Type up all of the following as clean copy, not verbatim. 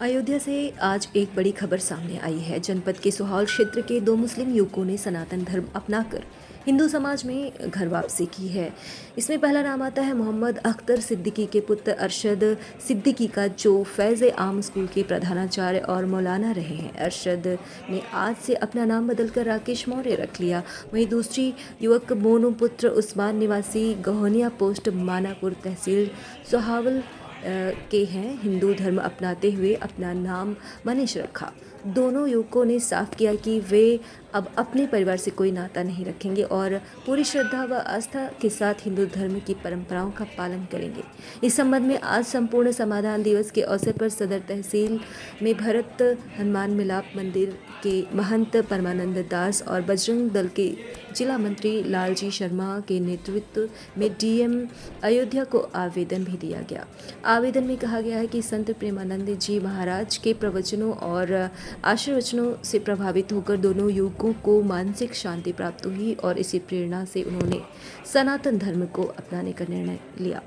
अयोध्या से आज एक बड़ी खबर सामने आई है। जनपद के सोहाल क्षेत्र के 2 मुस्लिम युवकों ने सनातन धर्म अपनाकर हिंदू समाज में घर वापसी की है। इसमें पहला नाम आता है मोहम्मद अख्तर सिद्दीकी के पुत्र अरशद सिद्दीकी का, जो फैज़ आम स्कूल के प्रधानाचार्य और मौलाना रहे हैं। अरशद ने आज से अपना नाम बदलकर राकेश मौर्य रख लिया। वहीं दूसरी युवक मोनू पुत्र उस्मान निवासी गहोनिया पोस्ट मानापुर तहसील सोहावल के हैं। हिंदू धर्म अपनाते हुए अपना नाम मनीष रखा। दोनों युवकों ने साफ किया कि वे अब अपने परिवार से कोई नाता नहीं रखेंगे और पूरी श्रद्धा व आस्था के साथ हिंदू धर्म की परंपराओं का पालन करेंगे। इस संबंध में आज संपूर्ण समाधान दिवस के अवसर पर सदर तहसील में भरत हनुमान मिलाप मंदिर के महंत परमानंद दास और बजरंग दल के जिला मंत्री लालजी शर्मा के नेतृत्व में डीएम अयोध्या को आवेदन भी दिया गया। आवेदन में कहा गया है कि संत प्रेमानंद जी महाराज के प्रवचनों और आशीर्वचनों से प्रभावित होकर दोनों युवकों को मानसिक शांति प्राप्त हुई और इसी प्रेरणा से उन्होंने सनातन धर्म को अपनाने का निर्णय लिया।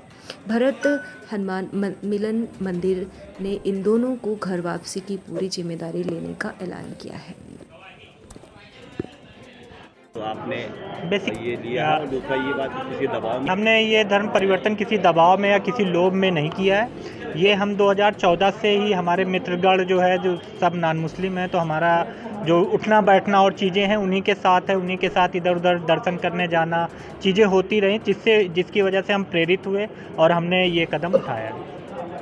भरत हनुमान मिलन मंदिर ने इन दोनों को घर वापसी की पूरी जिम्मेदारी लेने का ऐलान किया है। तो आपने बेसिक ये लिया और दूसरा ये बात किसी दबाव में, हमने ये धर्म परिवर्तन किसी दबाव में या किसी लोभ में नहीं किया है। ये हम 2014 से ही, हमारे मित्रगण जो है, जो सब नॉन मुस्लिम हैं, तो हमारा जो उठना बैठना और चीज़ें हैं उन्हीं के साथ है। उन्हीं के साथ इधर उधर दर्शन करने जाना, चीज़ें होती रहीं, जिसकी वजह से हम प्रेरित हुए और हमने ये कदम उठाया।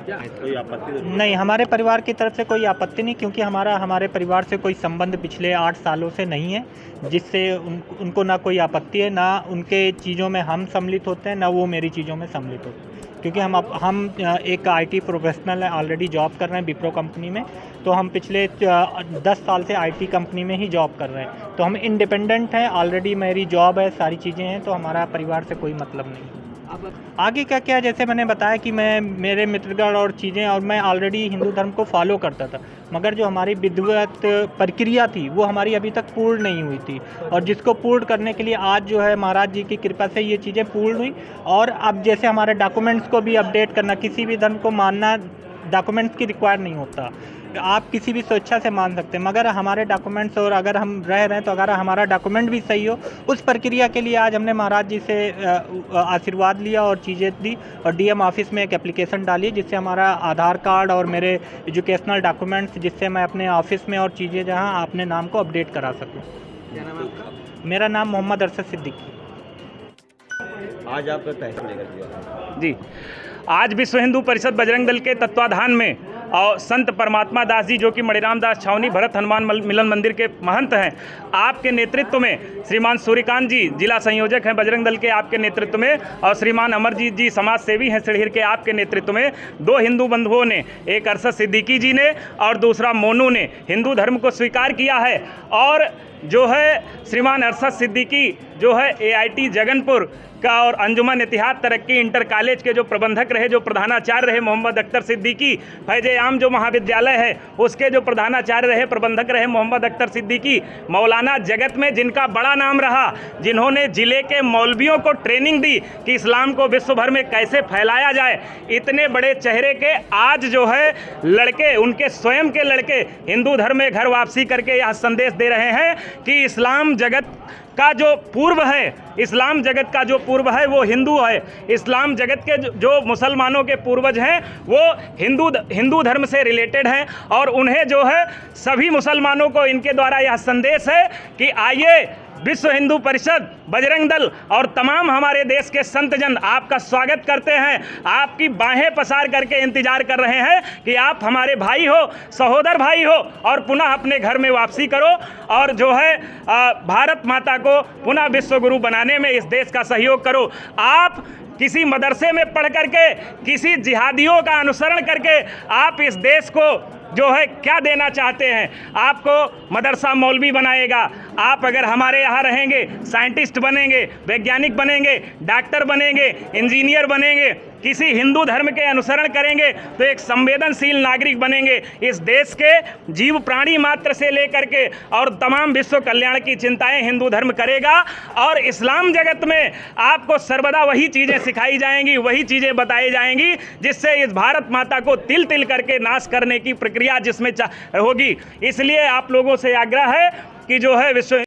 कोई आपत्ति नहीं, हमारे परिवार की तरफ से कोई आपत्ति नहीं, क्योंकि हमारे परिवार से कोई संबंध पिछले 8 सालों से नहीं है, जिससे उनको ना कोई आपत्ति है, ना उनके चीज़ों में हम सम्मिलित होते हैं, ना वो मेरी चीज़ों में सम्मिलित होते हैं। क्योंकि हम एक आईटी प्रोफेशनल है, ऑलरेडी जॉब कर रहे हैं विप्रो कंपनी में। तो हम पिछले 10 साल से आईटी कंपनी में ही जॉब कर रहे हैं, तो हम इंडिपेंडेंट हैं। ऑलरेडी मेरी जॉब है, सारी चीज़ें हैं, तो हमारा परिवार से कोई मतलब नहीं। आगे क्या क्या, जैसे मैंने बताया कि मेरे मित्रगण और चीज़ें, और मैं ऑलरेडी हिंदू धर्म को फॉलो करता था, मगर जो हमारी विधिवत प्रक्रिया थी वो हमारी अभी तक पूर्ण नहीं हुई थी, और जिसको पूर्ण करने के लिए आज जो है महाराज जी की कृपा से ये चीज़ें पूर्ण हुई। और अब जैसे हमारे डॉक्यूमेंट्स को भी अपडेट करना, किसी भी धर्म को मानना डॉक्यूमेंट्स की रिक्वायर नहीं होता, आप किसी भी स्वेच्छा से मान सकते हैं, मगर हमारे डॉक्यूमेंट्स, और अगर हम रह रहे हैं तो अगर हमारा डॉक्यूमेंट भी सही हो, उस प्रक्रिया के लिए आज हमने महाराज जी से आशीर्वाद लिया और चीज़ें दी, और डीएम ऑफिस में एक एप्लीकेशन डाली, जिससे हमारा आधार कार्ड और मेरे एजुकेशनल डॉक्यूमेंट्स, जिससे मैं अपने ऑफिस में और चीज़ें जहाँ अपने नाम को अपडेट करा सकूँ। क्या नाम है आपका? मेरा नाम मोहम्मद अरशद सिद्दीकी। आज आपका तहसील लेकर दिया जी, आज विश्व हिंदू परिषद बजरंग दल के तत्वाधान में और संत परमात्मा दास जी, जो कि मणिराम दास छावनी भरत हनुमान मिलन मंदिर के महंत हैं, आपके नेतृत्व में श्रीमान सूर्यकांत जी जिला संयोजक हैं बजरंग दल के, आपके नेतृत्व में, और श्रीमान अमरजीत जी समाज सेवी हैं सिड़हिर के, आपके नेतृत्व में 2 हिंदू बंधुओं ने, एक अरशद सिद्दीकी जी ने और दूसरा मोनू ने, हिंदू धर्म को स्वीकार किया है। और जो है श्रीमान अरशद सिद्दीकी जो है AIT जगनपुर का और अंजुमन इतिहाद तरक्की इंटर कॉलेज के जो प्रबंधक रहे, जो प्रधानाचार्य रहे, मोहम्मद अख्तर सिद्दीकी, फैज़ आम जो महाविद्यालय है उसके जो प्रधानाचार्य रहे, प्रबंधक रहे मोहम्मद अख्तर सिद्दीकी, मौलाना जगत में जिनका बड़ा नाम रहा, जिन्होंने ज़िले के मौलवियों को ट्रेनिंग दी कि इस्लाम को विश्व भर में कैसे फैलाया जाए, इतने बड़े चेहरे के आज जो है लड़के, उनके स्वयं के लड़के हिंदू धर्म में घर वापसी करके यह संदेश दे रहे हैं कि इस्लाम जगत का जो पूर्व है, इस्लाम जगत का जो पूर्व है वो हिंदू है। इस्लाम जगत के जो मुसलमानों के पूर्वज हैं वो हिंदू धर्म से रिलेटेड हैं, और उन्हें जो है सभी मुसलमानों को इनके द्वारा यह संदेश है कि आइए, विश्व हिंदू परिषद बजरंग दल और तमाम हमारे देश के संतजन आपका स्वागत करते हैं, आपकी बाहें पसार करके इंतजार कर रहे हैं कि आप हमारे भाई हो, सहोदर भाई हो, और पुनः अपने घर में वापसी करो, और जो है भारत माता को पुनः विश्व गुरु बनाने में इस देश का सहयोग करो। आप किसी मदरसे में पढ़ करके, किसी जिहादियों का अनुसरण करके आप इस देश को जो है क्या देना चाहते हैं? आपको मदरसा मौलवी बनाएगा। आप अगर हमारे यहाँ रहेंगे, साइंटिस्ट बनेंगे, वैज्ञानिक बनेंगे, डॉक्टर बनेंगे, इंजीनियर बनेंगे, किसी हिंदू धर्म के अनुसरण करेंगे तो एक संवेदनशील नागरिक बनेंगे। इस देश के जीव प्राणी मात्र से लेकर के और तमाम विश्व कल्याण की चिंताएं हिंदू धर्म करेगा। और इस्लाम जगत में आपको सर्वदा वही चीज़ें सिखाई जाएंगी, वही चीज़ें बताई जाएंगी जिससे इस भारत माता को तिल तिल करके नाश करने की प्रक्रिया जिसमें होगी। इसलिए आप लोगों से आग्रह है कि जो है विश्व